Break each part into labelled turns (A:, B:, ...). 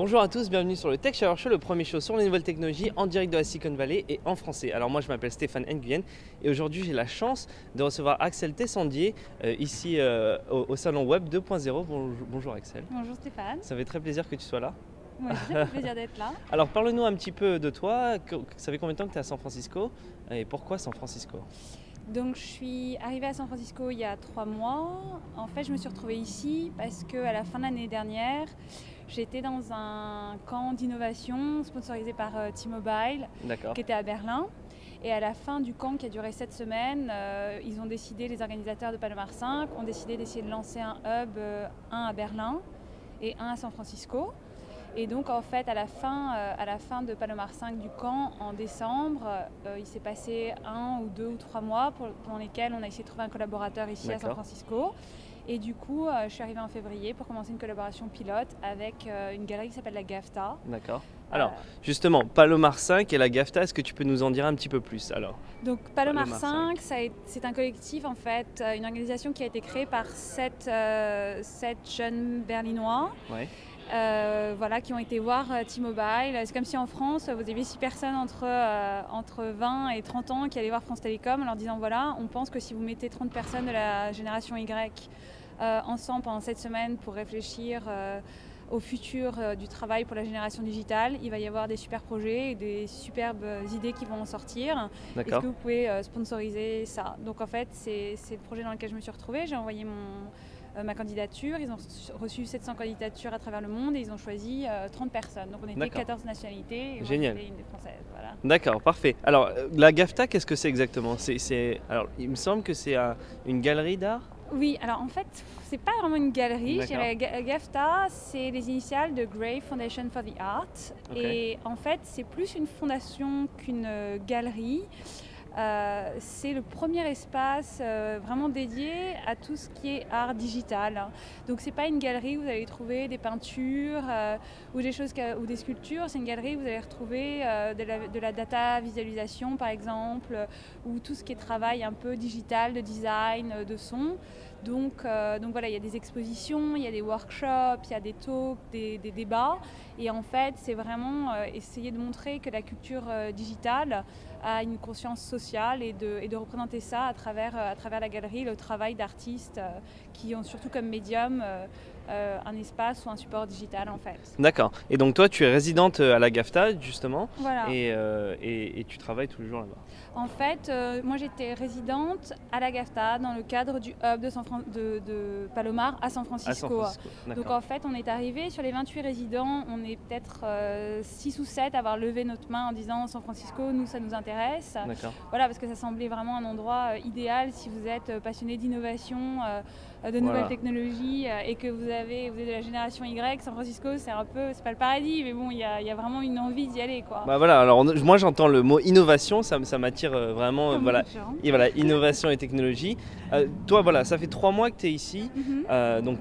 A: Bonjour à tous, bienvenue sur le Tech Shower Show, le premier show sur les nouvelles technologies en direct de la Silicon Valley et en français. Alors moi je m'appelle Stéphane Nguyen et aujourd'hui j'ai la chance de recevoir Axel Tessandier ici au salon Web 2.0. Bonjour Axel.
B: Bonjour Stéphane.
A: Ça fait très plaisir que tu sois là.
B: Moi aussi, ça fait plaisir d'être là.
A: Alors parle-nous un petit peu de toi, ça fait combien de temps que tu es à San Francisco et pourquoi San Francisco?
B: Donc je suis arrivée à San Francisco il y a 3 mois. En fait je me suis retrouvée ici parce qu'à la fin de l'année dernière, j'étais dans un camp d'innovation sponsorisé par T-Mobile qui était à Berlin. Et à la fin du camp qui a duré 7 semaines, ils ont décidé, les organisateurs de Palomar 5 ont décidé d'essayer de lancer un hub, un à Berlin et un à San Francisco. Et donc en fait à la fin de Palomar 5 du camp en décembre, il s'est passé 1 ou 2 ou 3 mois pendant lesquels on a essayé de trouver un collaborateur ici à San Francisco. Et du coup je suis arrivée en février pour commencer une collaboration pilote avec une galerie qui s'appelle la GAFTA.
A: D'accord. Alors justement, Palomar 5 et la GAFTA, est-ce que tu peux nous en dire un petit peu plus alors?
B: Donc Palomar 5, c'est un collectif en fait, une organisation qui a été créée par 7 jeunes berlinois.
A: Ouais.
B: Voilà, qui ont été voir T-Mobile. C'est comme si en France, vous aviez 6 personnes entre 20 et 30 ans qui allaient voir France Télécom en leur disant voilà, on pense que si vous mettez 30 personnes de la génération Y ensemble pendant 7 semaines pour réfléchir au futur du travail pour la génération digitale, il va y avoir des super projets et des superbes idées qui vont en sortir. Est-ce que vous pouvez sponsoriser ça? Donc en fait, c'est le projet dans lequel je me suis retrouvée. J'ai envoyé ma candidature, ils ont reçu 700 candidatures à travers le monde et ils ont choisi 30 personnes. Donc on était 14 nationalités et
A: Génial.
B: moi j'étais une des françaises. Voilà.
A: D'accord, parfait. Alors la GAFTA, qu'est-ce que c'est exactement? Alors, il me semble que c'est une galerie d'art?
B: Oui, alors en fait, c'est pas vraiment une galerie. GAFTA, c'est les initiales de Gray Foundation for the Arts. Et en fait, c'est plus une fondation qu'une galerie. C'est le premier espace vraiment dédié à tout ce qui est art digital. Donc c'est pas une galerie où vous allez trouver des peintures ou des sculptures, c'est une galerie où vous allez retrouver de la data visualisation par exemple, ou tout ce qui est travail un peu digital, de design, de son. Donc voilà, il y a des expositions, il y a des workshops, il y a des talks, des débats. Et en fait, c'est vraiment essayer de montrer que la culture digitale a une conscience sociale et de représenter ça à travers la galerie, le travail d'artistes qui ont surtout comme médium un espace ou un support digital en fait.
A: D'accord. Et donc toi, tu es résidente à la GAFTA justement,
B: voilà.
A: et tu travailles tous les jours là-bas.
B: En fait, moi j'étais résidente à la GAFTA dans le cadre du hub de Palomar à San Francisco. Donc en fait, on est arrivé sur les 28 résidents, on est peut-être 6 ou 7 à avoir levé notre main en disant San Francisco, nous ça nous intéresse. Voilà, parce que ça semblait vraiment un endroit idéal si vous êtes passionné d'innovation, de nouvelles technologies et que vous êtes de la génération Y. San Francisco, c'est pas le paradis, mais bon, il y a vraiment une envie d'y aller, quoi.
A: Bah voilà, alors moi j'entends le mot innovation, ça m'attire vraiment, voilà. Et voilà, innovation et technologie. Toi, voilà, ça fait 3 mois que tu es ici, donc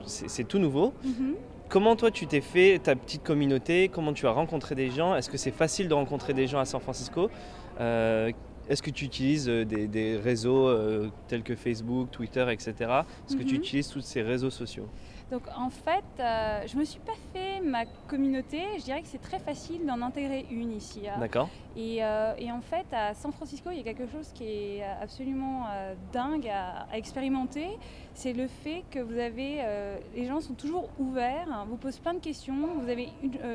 A: c'est tout nouveau. Comment toi tu t'es fait ta petite communauté? Comment tu as rencontré des gens? Est-ce que c'est facile de rencontrer des gens à San Francisco? Est-ce que tu utilises des réseaux tels que Facebook, Twitter, etc. Est-ce que tu utilises tous ces réseaux sociaux?
B: Donc en fait, je ne me suis pas fait ma communauté, je dirais que c'est très facile d'en intégrer une ici.
A: D'accord.
B: Et en fait, à San Francisco, il y a quelque chose qui est absolument dingue à expérimenter, c'est le fait que les gens sont toujours ouverts, vous posent plein de questions, vous avez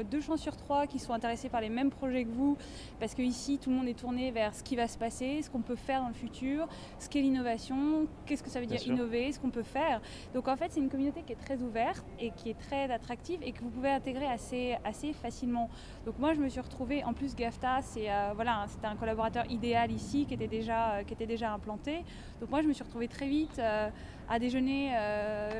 B: 2 chances sur 3 qui sont intéressés par les mêmes projets que vous, parce qu'ici, tout le monde est tourné vers ce qui va se passer, ce qu'on peut faire dans le futur, ce qu'est l'innovation, qu'est-ce que ça veut dire innover, ce qu'on peut faire. Donc en fait, c'est une communauté qui est très ouverte et qui est très attractive et que vous pouvez intégrer assez facilement. Donc moi, je me suis retrouvée, en plus GAFTA, c'était un collaborateur idéal ici qui était déjà implanté. Donc moi, je me suis retrouvée très vite à déjeuner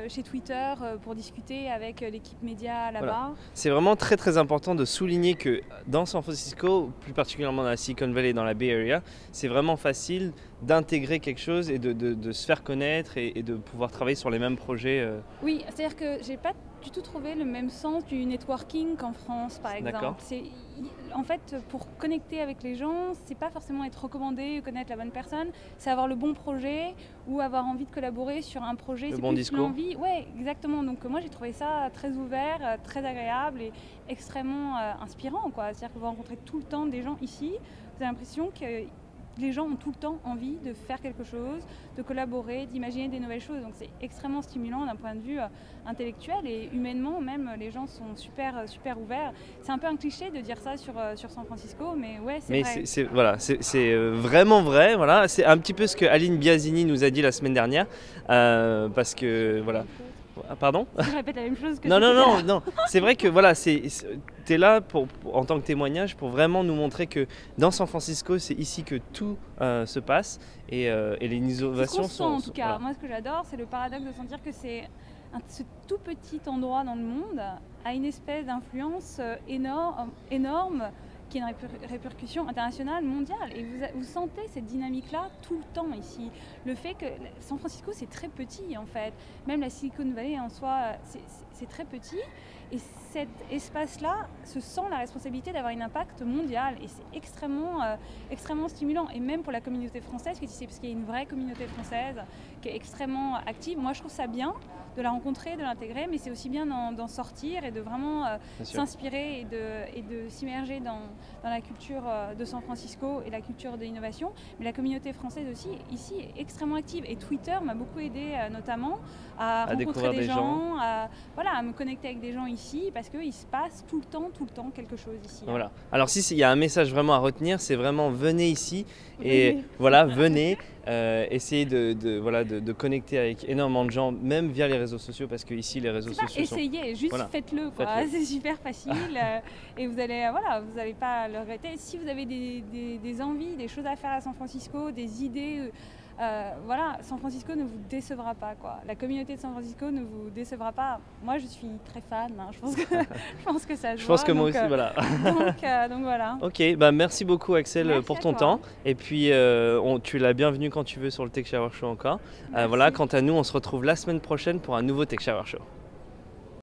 B: chez Twitter pour discuter avec l'équipe média là-bas.
A: Voilà. C'est vraiment très très important de souligner que dans San Francisco, plus particulièrement dans la Silicon Valley et dans la Bay Area, c'est vraiment facile d'intégrer quelque chose et de se faire connaître et de pouvoir travailler sur les mêmes projets.
B: Oui, c'est-à-dire que j'ai pas du tout trouvé le même sens du networking qu'en France, par exemple. En fait, pour connecter avec les gens, c'est pas forcément être recommandé ou connaître la bonne personne, c'est avoir le bon projet ou avoir envie de collaborer sur un projet.
A: Le bon discours.
B: Ouais, exactement. Donc moi, j'ai trouvé ça très ouvert, très agréable et extrêmement inspirant, quoi. C'est-à-dire que vous rencontrez tout le temps des gens ici, vous avez l'impression que les gens ont tout le temps envie de faire quelque chose, de collaborer, d'imaginer des nouvelles choses. Donc c'est extrêmement stimulant d'un point de vue intellectuel et humainement même, les gens sont super ouverts. C'est un peu un cliché de dire ça sur San Francisco, mais ouais, c'est vrai.
A: C'est vraiment vrai. Voilà. C'est un petit peu ce que Aline Biasini nous a dit la semaine dernière, parce que voilà. Pardon ?
B: Je répète la même chose que
A: Non. C'est vrai que voilà, tu es là en tant que témoignage pour vraiment nous montrer que dans San Francisco, c'est ici que tout se passe et les innovations sont...
B: En tout cas, voilà. Moi ce que j'adore, c'est le paradoxe de sentir que ce tout petit endroit dans le monde a une espèce d'influence énorme qui est une répercussion internationale, mondiale. Et vous sentez cette dynamique-là tout le temps ici. Le fait que San Francisco, c'est très petit en fait. Même la Silicon Valley en soi, c'est très petit. Et cet espace-là se sent la responsabilité d'avoir un impact mondial. Et c'est extrêmement stimulant. Et même pour la communauté française, parce qu'il y a une vraie communauté française qui est extrêmement active. Moi, je trouve ça bien de la rencontrer, de l'intégrer, mais c'est aussi bien d'en sortir et de vraiment s'inspirer et de s'immerger dans la culture de San Francisco et la culture de l'innovation. Mais la communauté française aussi, ici, est extrêmement active. Et Twitter m'a beaucoup aidé notamment à rencontrer des gens, à me connecter avec des gens ici, parce qu'il se passe tout le temps quelque chose ici.
A: Voilà. Alors s'il y a un message vraiment à retenir, c'est vraiment venez ici et voilà, venez. Essayer de connecter avec énormément de gens, même via les réseaux sociaux, parce que ici les réseaux sociaux
B: essayez, juste faites-le, c'est super facile et vous allez pas le regretter. Si vous avez des envies, des choses à faire à San Francisco, des idées, San Francisco ne vous décevra pas, quoi. La communauté de San Francisco ne vous décevra pas. Moi je suis très fan, je pense que ça se voit.
A: Je pense que moi aussi, voilà.
B: Donc voilà.
A: Ok, merci beaucoup Axel pour ton temps. Et puis tu es la bienvenue quand tu veux sur le Tech Shower Show encore. Quant à nous, on se retrouve la semaine prochaine pour un nouveau Tech Shower Show.